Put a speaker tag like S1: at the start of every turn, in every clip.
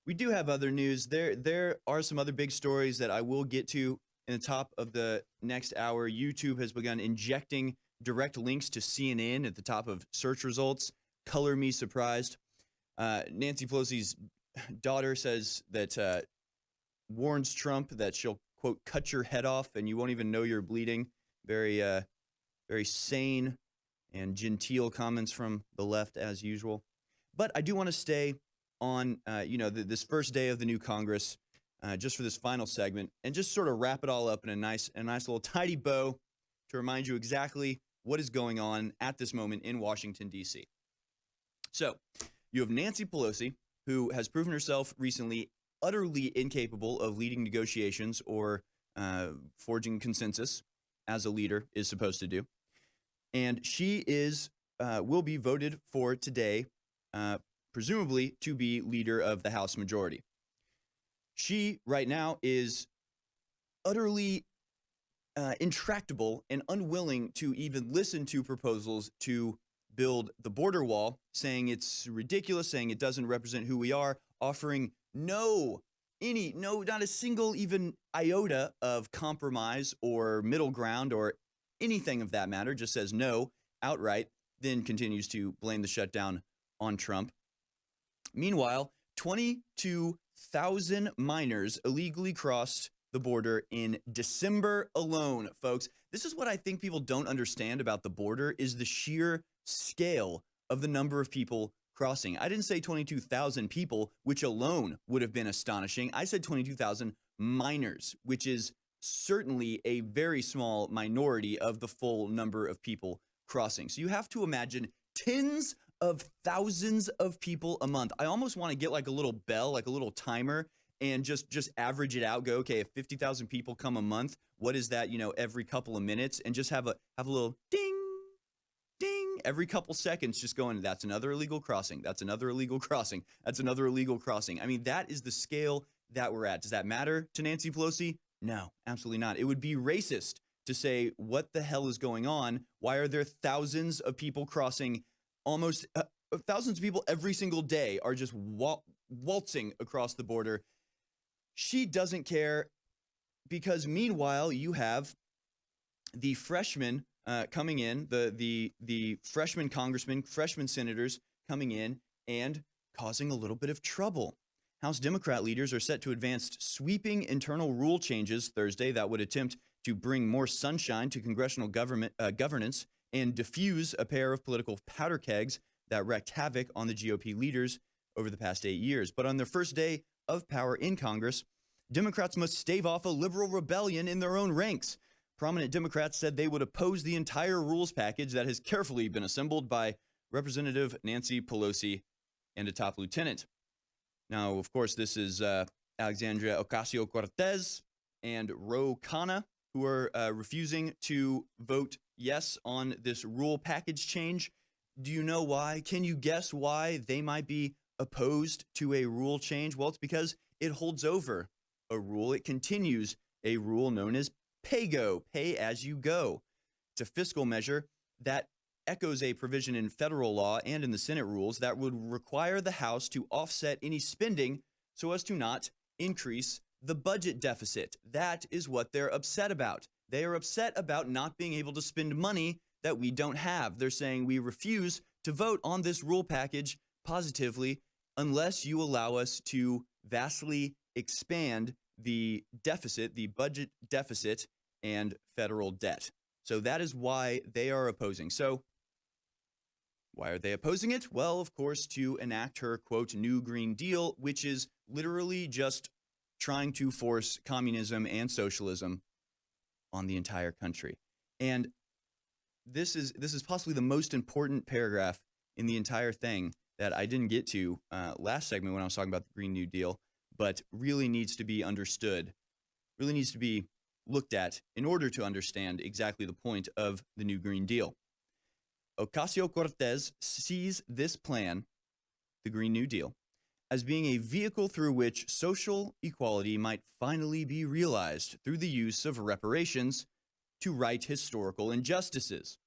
S1: We do have other news. There are some other big stories that I will get to in the top of the next hour. YouTube has begun injecting direct links to CNN at the top of search results. Color me surprised. Nancy Pelosi's daughter says that warns Trump that she'll, quote, cut your head off and you won't even know you're bleeding. Very sane and genteel comments from the left as usual. But I do want to stay on, this first day of the new Congress, just for this final segment, and just sort of wrap it all up in a nice little tidy bow to remind you exactly what is going on at this moment in Washington, D.C. So you have Nancy Pelosi, who has proven herself recently utterly incapable of leading negotiations or forging consensus as a leader is supposed to do. And she will be voted for today, presumably to be leader of the House majority. She right now is utterly intractable and unwilling to even listen to proposals to build the border wall, saying it's ridiculous, saying it doesn't represent who we are, offering not a single even iota of compromise or middle ground or anything of that matter, just says no outright, then continues to blame the shutdown on Trump. Meanwhile, 22,000 minors illegally crossed the border in December alone, folks. This is what I think people don't understand about the border is the sheer scale of the number of people crossing. I didn't say 22,000 people, which alone would have been astonishing. I said 22,000 minors, which is certainly a very small minority of the full number of people crossing. So you have to imagine tens of thousands of people a month. I almost want to get like a little bell, like a little timer, and just average it out. Go, okay, if 50,000 people come a month, what is that, every couple of minutes? And just have a little ding, ding, every couple seconds, just going, that's another illegal crossing. That's another illegal crossing. That's another illegal crossing. I mean, that is the scale that we're at. Does that matter to Nancy Pelosi? No, absolutely not. It would be racist to say, what the hell is going on? Why are there thousands of people crossing? Almost thousands of people every single day are just waltzing across the border. She doesn't care because meanwhile, you have the freshmen coming in, the freshman congressmen, freshman senators coming in and causing a little bit of trouble. House Democrat leaders are set to advance sweeping internal rule changes Thursday that would attempt to bring more sunshine to congressional governance and diffuse a pair of political powder kegs that wreaked havoc on the GOP leaders over the past 8 years. But on their first day of power in Congress, Democrats must stave off a liberal rebellion in their own ranks. Prominent Democrats said they would oppose the entire rules package that has carefully been assembled by Representative Nancy Pelosi and a top lieutenant. Now, of course, this is Alexandria Ocasio-Cortez and Ro Khanna, who are refusing to vote yes on this rule package change. Do you know why? Can you guess why they might be opposed to a rule change? Well, it's because it holds over a rule. It continues a rule known as PAYGO, pay as you go. It's a fiscal measure that echoes a provision in federal law and in the Senate rules that would require the House to offset any spending so as to not increase the budget deficit. That is what they're upset about. They are upset about not being able to spend money that we don't have. They're saying we refuse to vote on this rule package positively unless you allow us to vastly expand the deficit, the budget deficit, and federal debt. So that is why they are opposing. So why are they opposing it? Well, of course, to enact her, quote, New Green Deal, which is literally just trying to force communism and socialism on the entire country. And this is possibly the most important paragraph in the entire thing that I didn't get to last segment when I was talking about the Green New Deal, but really needs to be understood, really needs to be looked at in order to understand exactly the point of the New Green Deal. Ocasio-Cortez sees this plan, the Green New Deal, as being a vehicle through which social equality might finally be realized through the use of reparations to right historical injustices.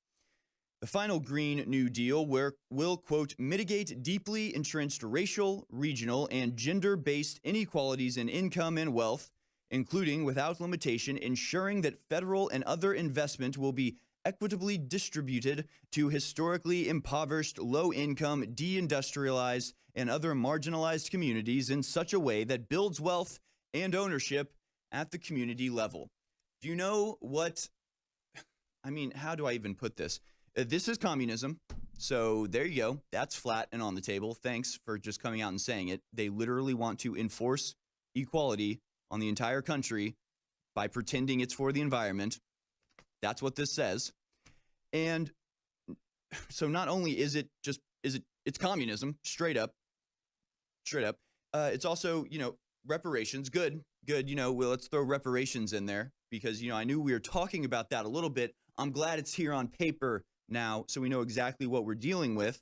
S1: The final Green New Deal will, quote, mitigate deeply entrenched racial, regional, and gender-based inequalities in income and wealth, including, without limitation, ensuring that federal and other investment will be equitably distributed to historically impoverished, low-income, deindustrialized, and other marginalized communities in such a way that builds wealth and ownership at the community level. Do you know what, I mean, how do I even put this? This is communism. So there you go. That's flat and on the table. Thanks for just coming out and saying it. They literally want to enforce equality on the entire country by pretending it's for the environment. That's what this says. And so not only is it it's communism, straight up. It's also, reparations. Good. Well, let's throw reparations in there because, I knew we were talking about that a little bit. I'm glad it's here on paper now, so we know exactly what we're dealing with.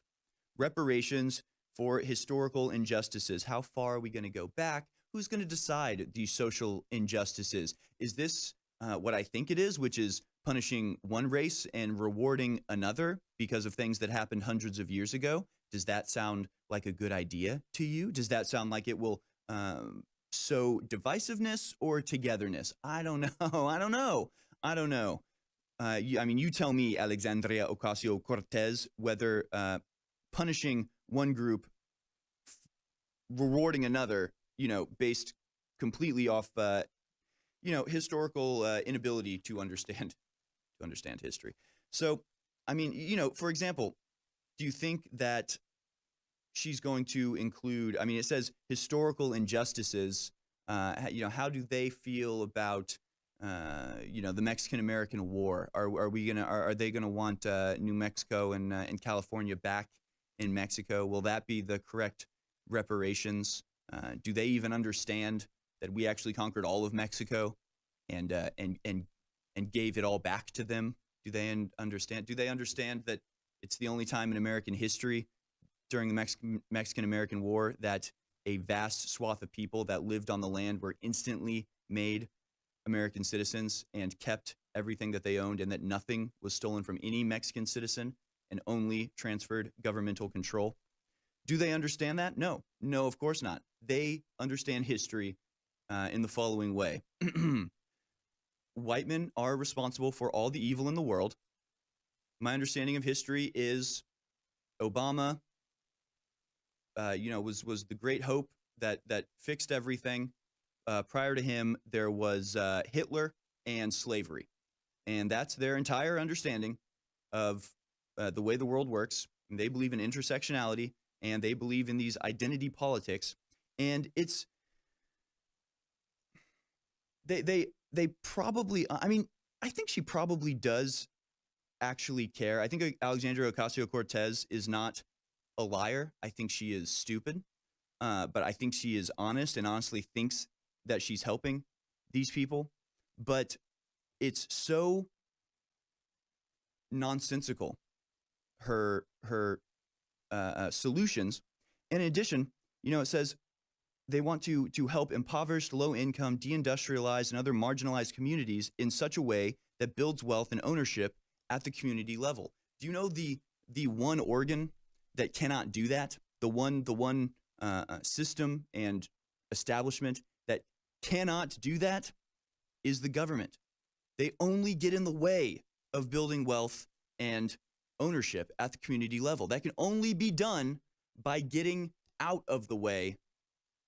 S1: Reparations for historical injustices. How far are we going to go back? Who's going to decide these social injustices? Is this what I think it is, which is punishing one race and rewarding another because of things that happened hundreds of years ago? Does that sound like a good idea to you? Does that sound like it will sow divisiveness or togetherness? I don't know. You tell me, Alexandria Ocasio-Cortez, whether punishing one group, rewarding another, based completely off, historical inability to understand history. So, for example, do you think that she's going to include? It says historical injustices. How do they feel about? The Mexican-American War. Are they gonna want New Mexico and California back in Mexico? Will that be the correct reparations? Do they even understand that we actually conquered all of Mexico and gave it all back to them? Do they understand? Do they understand that it's the only time in American history during the Mexican-American War that a vast swath of people that lived on the land were instantly made American citizens and kept everything that they owned, and that nothing was stolen from any Mexican citizen and only transferred governmental control? Do they understand that? No, of course not. They understand history in the following way. White men are responsible for all the evil in the world. My understanding of history is Obama, was the great hope that fixed everything. Prior to him, there was Hitler and slavery. And that's their entire understanding of the way the world works. And they believe in intersectionality, and they believe in these identity politics. And it's they probably, I think she probably does actually care. I think Alexandria Ocasio-Cortez is not a liar. I think she is stupid. But I think she is honest and honestly thinks that she's helping these people, but it's so nonsensical, her solutions. And in addition, it says they want to help impoverished, low-income, deindustrialized, and other marginalized communities in such a way that builds wealth and ownership at the community level. Do you know the one organ that cannot do that? The one system and establishment that cannot do that is the government. They only get in the way of building wealth and ownership at the community level. That can only be done by getting out of the way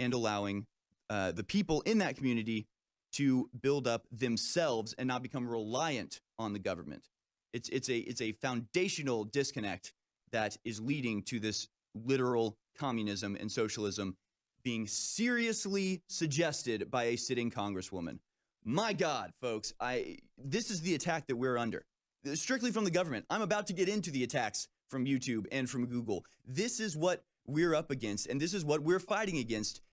S1: and allowing the people in that community to build up themselves and not become reliant on the government. It's a foundational disconnect that is leading to this literal communism and socialism being seriously suggested by a sitting congresswoman. My God, folks, this is the attack that we're under, strictly from the government. I'm about to get into the attacks from YouTube and from Google. This is what we're up against, and this is what we're fighting against